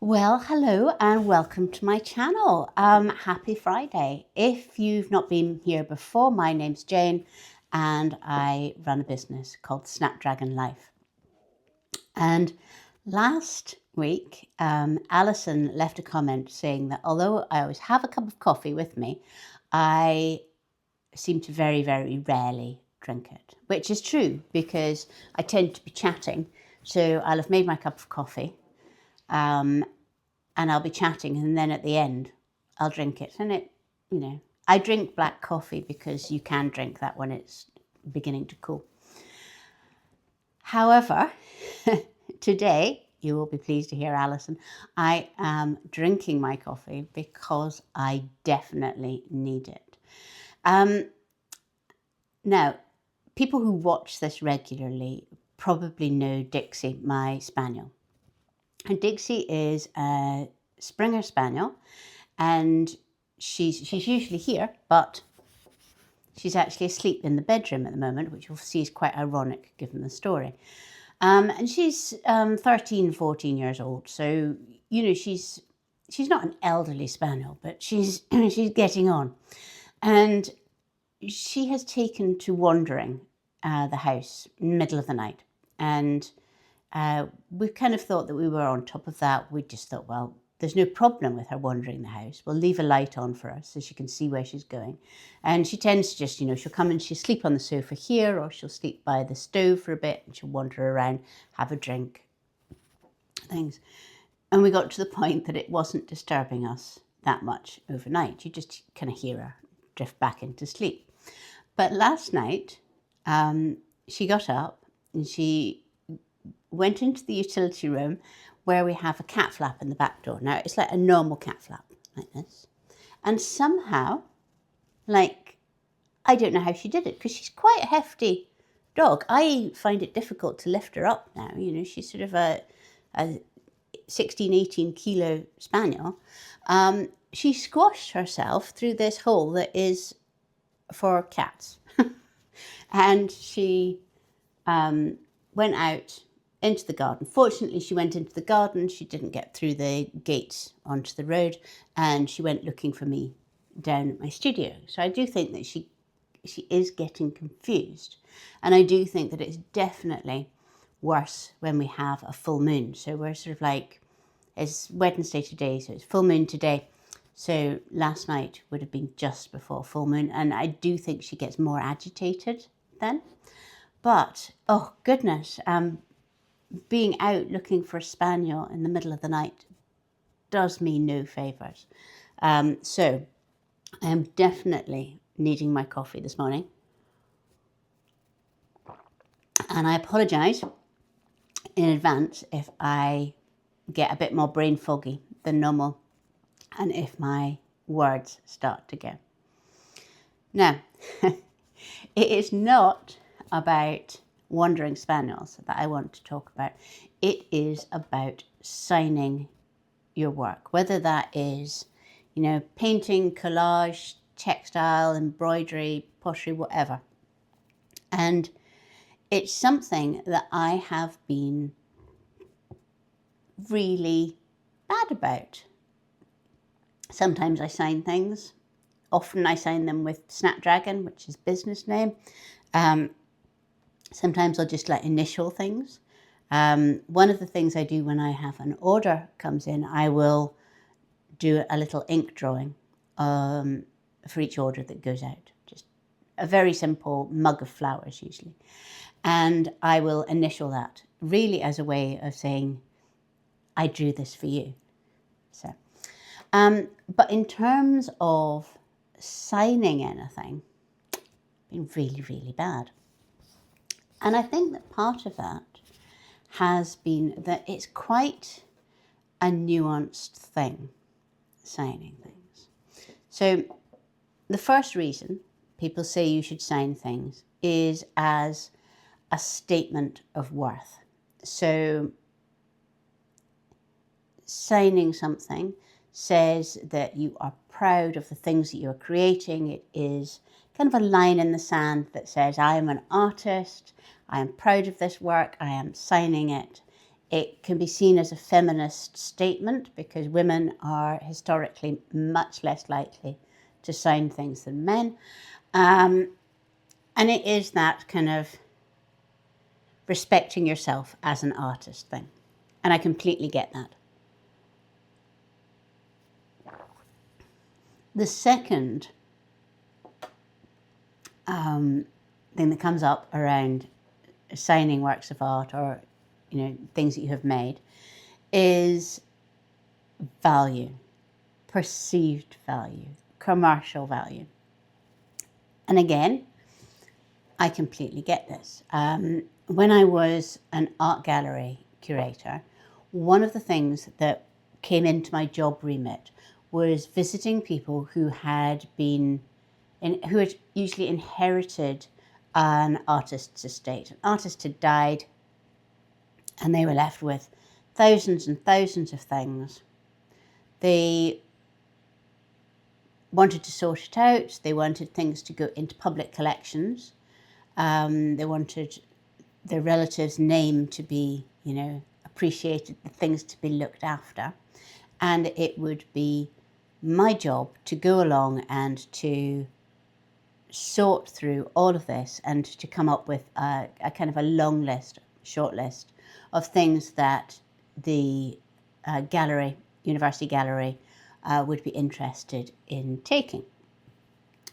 Well, hello and welcome to my channel. Happy Friday. If you've not been here before, my name's Jane and I run a business called Snapdragon Life. And last week, Alison left a comment saying that although I always have a cup of coffee with me, I seem to very, very rarely drink it, which is true because I tend to be chatting. So I'll have made my cup of coffee. And I'll be chatting, and then at the end, I'll drink it. And I drink black coffee because you can drink that when it's beginning to cool. However, today, you will be pleased to hear, Alison, I am drinking my coffee because I definitely need it. Now, people who watch this regularly probably know Dixie, my spaniel. And Dixie is a Springer Spaniel, and she's usually here, but she's actually asleep in the bedroom at the moment, which you'll see is quite ironic given the story. And she's 13, 14 years old, so she's not an elderly spaniel, but she's she's getting on, and she has taken to wandering the house in the middle of the night, and we kind of thought that we were on top of that. We just thought, well, there's no problem with her wandering the house. We'll leave a light on for her so she can see where she's going. And she tends to just, she'll come and she'll sleep on the sofa here, or she'll sleep by the stove for a bit, and she'll wander around, have a drink, things. And we got to the point that it wasn't disturbing us that much overnight. You just kind of hear her drift back into sleep. But last night, she got up and she went into the utility room where we have a cat flap in the back door. Now, it's like a normal cat flap, like this. And somehow, I don't know how she did it, because she's quite a hefty dog. I find it difficult to lift her up now. She's sort of a 16, 18 kilo spaniel. She squashed herself through this hole that is for cats. And she went out into the garden. Fortunately, she went into the garden. She didn't get through the gates onto the road, and she went looking for me down at my studio. So I do think that she is getting confused, and I do think that it's definitely worse when we have a full moon. So we're sort of like, it's Wednesday today, so it's full moon today. So last night would have been just before full moon, and I do think she gets more agitated then. But, oh goodness, being out looking for a spaniel in the middle of the night does me no favours. So I am definitely needing my coffee this morning. And I apologise in advance if I get a bit more brain foggy than normal and if my words start to go. Now, it is not about wandering spaniels that I want to talk about. It is about signing your work, whether that is, painting, collage, textile, embroidery, pottery, whatever. And it's something that I have been really bad about. Sometimes I sign things. Often I sign them with Snapdragon, which is business name. Sometimes I'll just initial things. One of the things I do when I have an order comes in, I will do a little ink drawing for each order that goes out. Just a very simple mug of flowers usually. And I will initial that really as a way of saying, I drew this for you. So, but in terms of signing anything, been really, really bad. And I think that part of that has been that it's quite a nuanced thing, signing things. So the first reason people say you should sign things is as a statement of worth. So signing something says that you are proud of the things that you're creating. It is kind of a line in the sand that says, I am an artist, I am proud of this work, I am signing it. It can be seen as a feminist statement because women are historically much less likely to sign things than men. And it is that kind of respecting yourself as an artist thing. And I completely get that. The second thing that comes up around signing works of art or, things that you have made is value, perceived value, commercial value. And again, I completely get this. When I was an art gallery curator, one of the things that came into my job remit was visiting people who had usually inherited an artist's estate. An artist had died and they were left with thousands and thousands of things. They wanted to sort it out. They wanted things to go into public collections. They wanted their relatives' name to be, appreciated, the things to be looked after. And it would be my job to go along and to sort through all of this and to come up with a kind of a long list, short list of things that the university gallery would be interested in taking.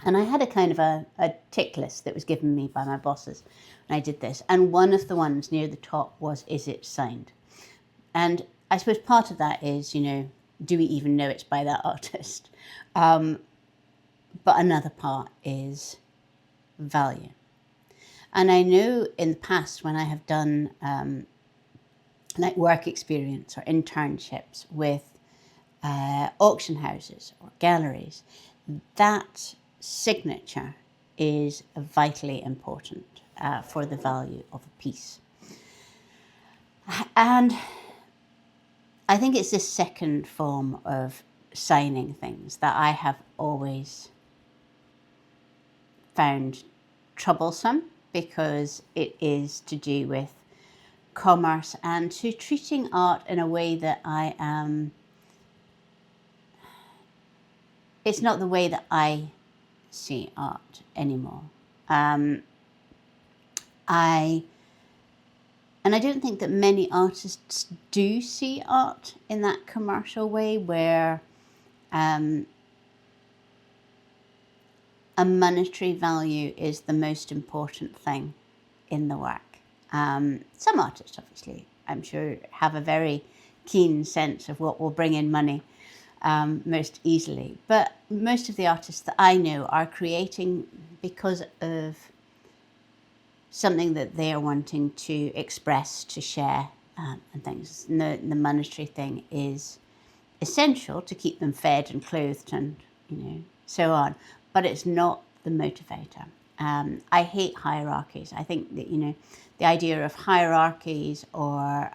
And I had a kind of a tick list that was given me by my bosses when I did this. And one of the ones near the top was, is it signed? And I suppose part of that is, do we even know it's by that artist? But another part is value. And I know in the past when I have done like work experience or internships with auction houses or galleries, that signature is vitally important for the value of a piece. And I think it's this second form of signing things that I have always found troublesome, because it is to do with commerce and to treating art in a way that it's not the way that I see art anymore. And I don't think that many artists do see art in that commercial way where a monetary value is the most important thing in the work. Some artists, obviously, I'm sure, have a very keen sense of what will bring in money most easily. But most of the artists that I know are creating because of something that they are wanting to express, to share, and things. The monetary thing is essential to keep them fed and clothed and, so on. But it's not the motivator. I hate hierarchies. I think that, the idea of hierarchies or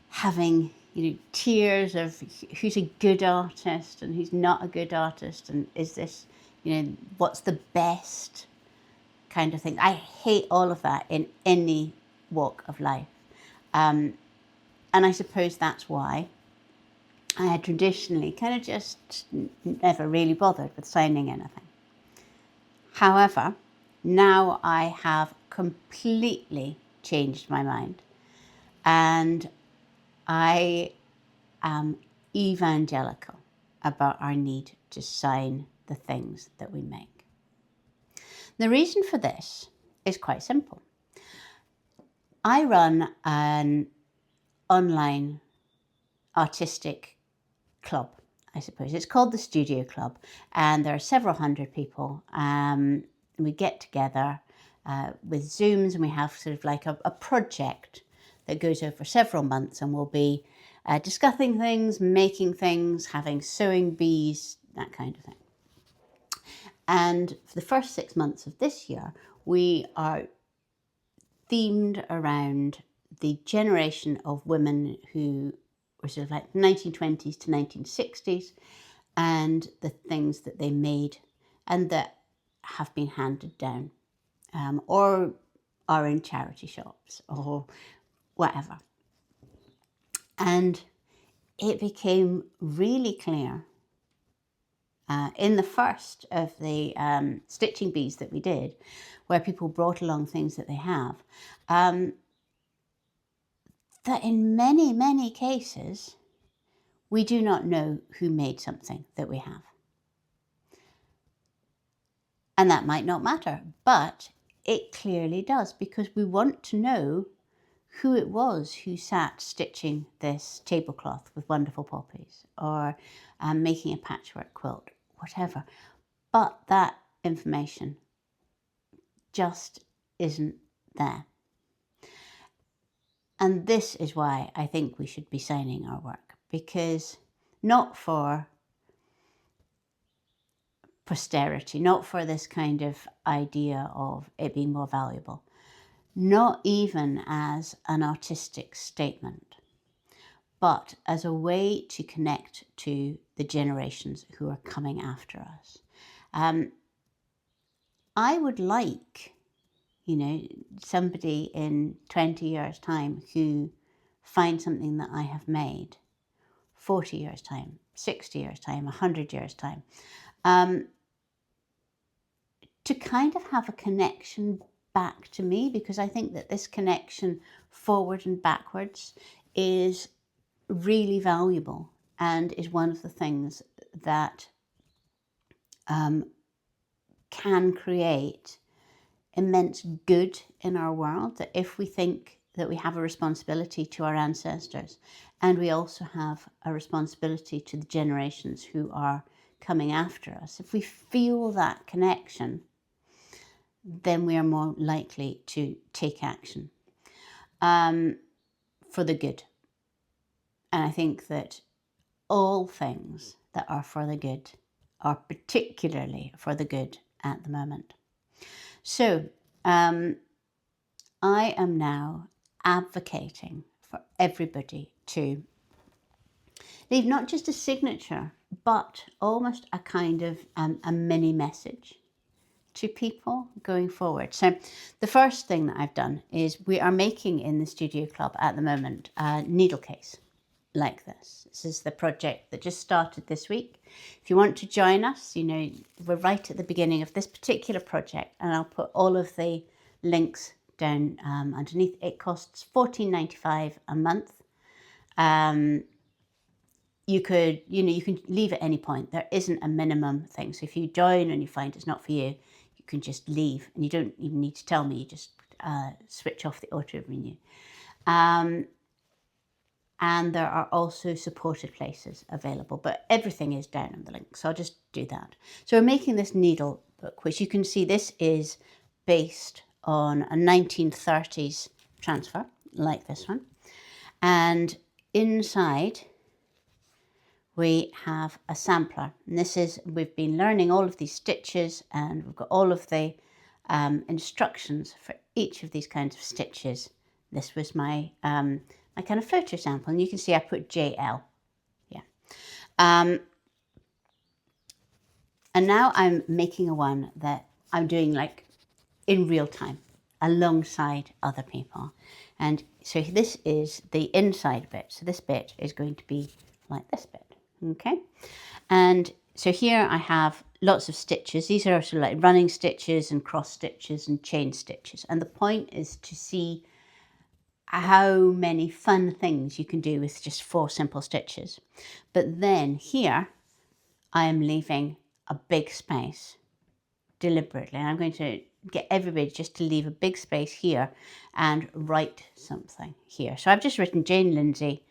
having, tiers of who's a good artist and who's not a good artist, and is this, what's the best kind of thing. I hate all of that in any walk of life. And I suppose that's why I had traditionally kind of just never really bothered with signing anything. However, now I have completely changed my mind, and I am evangelical about our need to sign the things that we make. The reason for this is quite simple. I run an online artistic club, I suppose. It's called the Studio Club, and there are several hundred people. We get together with Zooms, and we have sort of like a project that goes over several months, and we'll be discussing things, making things, having sewing bees, that kind of thing. And for the first 6 months of this year, we are themed around the generation of women who were sort of like 1920s to 1960s, and the things that they made and that have been handed down, or are in charity shops or whatever. And it became really clear in the first of the stitching bees that we did, where people brought along things that they have, that in many, many cases, we do not know who made something that we have. And that might not matter, but it clearly does, because we want to know who it was who sat stitching this tablecloth with wonderful poppies, or making a patchwork quilt, whatever. But that information just isn't there. And this is why I think we should be signing our work, because not for posterity, not for this kind of idea of it being more valuable, not even as an artistic statement, but as a way to connect to the generations who are coming after us. I would like, somebody in 20 years' time who finds something that I have made, 40 years' time, 60 years' time, 100 years' time, to kind of have a connection back to me, because I think that this connection forward and backwards is really valuable and is one of the things that can create immense good in our world. That if we think that we have a responsibility to our ancestors, and we also have a responsibility to the generations who are coming after us, if we feel that connection, then we are more likely to take action for the good. And I think that all things that are for the good are particularly for the good at the moment. So I am now advocating for everybody to leave not just a signature, but almost a kind of a mini message to people going forward. So the first thing that I've done is we are making in the Studio Club at the moment a needle case like this. This is the project that just started this week. If you want to join us, we're right at the beginning of this particular project, and I'll put all of the links down underneath. It costs $14.95 a month. You can leave at any point. There isn't a minimum thing. So if you join and you find it's not for you, you can just leave, and you don't even need to tell me. You just switch off the auto renew. And there are also supported places available, but everything is down on the link, so I'll just do that. So we're making this needle book, which you can see this is based on a 1930s transfer, like this one. And inside we have a sampler. And we've been learning all of these stitches, and we've got all of the instructions for each of these kinds of stitches. This was my kind of photo sample, and you can see I put JL. Yeah. And now I'm making a one that I'm doing like in real time alongside other people. And so this is the inside bit. So this bit is going to be like this bit. Okay. And so here I have lots of stitches. These are sort of like running stitches and cross stitches and chain stitches. And the point is to see how many fun things you can do with just 4 simple stitches. But then here I am leaving a big space deliberately, and I'm going to get everybody just to leave a big space here and write something here. So I've just written Jane Lindsay,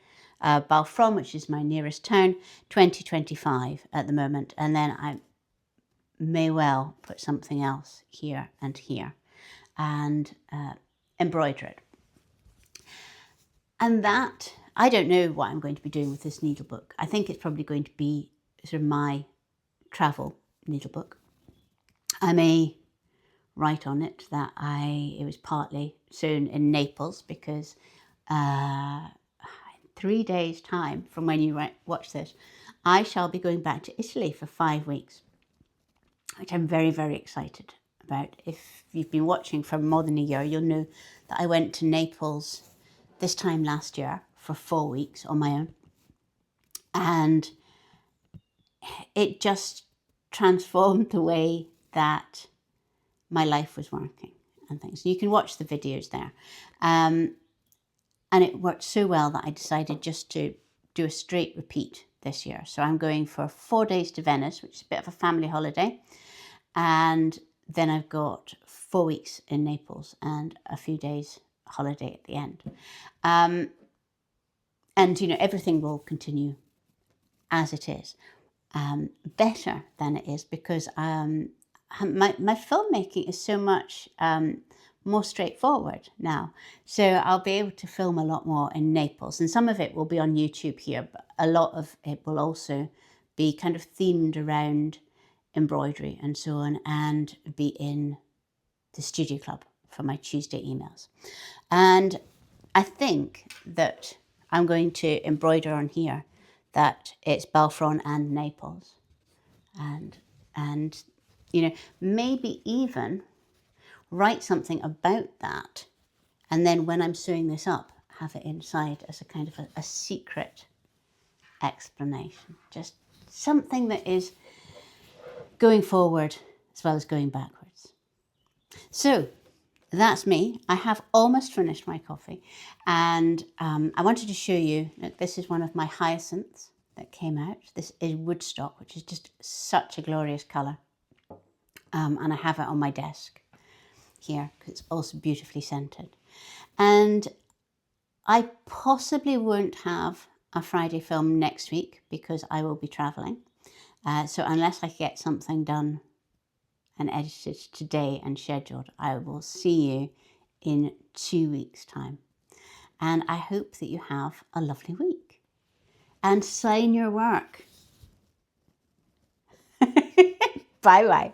Balfron, which is my nearest town, 2025 at the moment, and then I may well put something else here and here and embroider it. And that, I don't know what I'm going to be doing with this needle book. I think it's probably going to be sort of my travel needle book. I may write on it that it was partly sewn in Naples, because in 3 days' time from when you watch this, I shall be going back to Italy for 5 weeks, which I'm very, very excited about. If you've been watching for more than a year, you'll know that I went to Naples this time last year for 4 weeks on my own. And it just transformed the way that my life was working and things. You can watch the videos there. And it worked so well that I decided just to do a straight repeat this year. So I'm going for 4 days to Venice, which is a bit of a family holiday. And then I've got 4 weeks in Naples and a few days holiday at the end. And, you know, everything will continue as it is. Better than it is, because my filmmaking is so much more straightforward now. So I'll be able to film a lot more in Naples, and some of it will be on YouTube here, but a lot of it will also be kind of themed around embroidery and so on, and be in the studio club for my Tuesday emails. And I think that I'm going to embroider on here that it's Belfron and Naples, and you know, maybe even write something about that, and then when I'm sewing this up, have it inside as a kind of a secret explanation. Just something that is going forward as well as going backwards. So that's me. I have almost finished my coffee, and I wanted to show you that this is one of my hyacinths that came out. This is Woodstock, which is just such a glorious colour, and I have it on my desk here because it's also beautifully scented. And I possibly won't have a Friday film next week because I will be travelling. So unless I get something done and edited today and scheduled, I will see you in 2 weeks' time. And I hope that you have a lovely week. And sign your work. Bye-bye.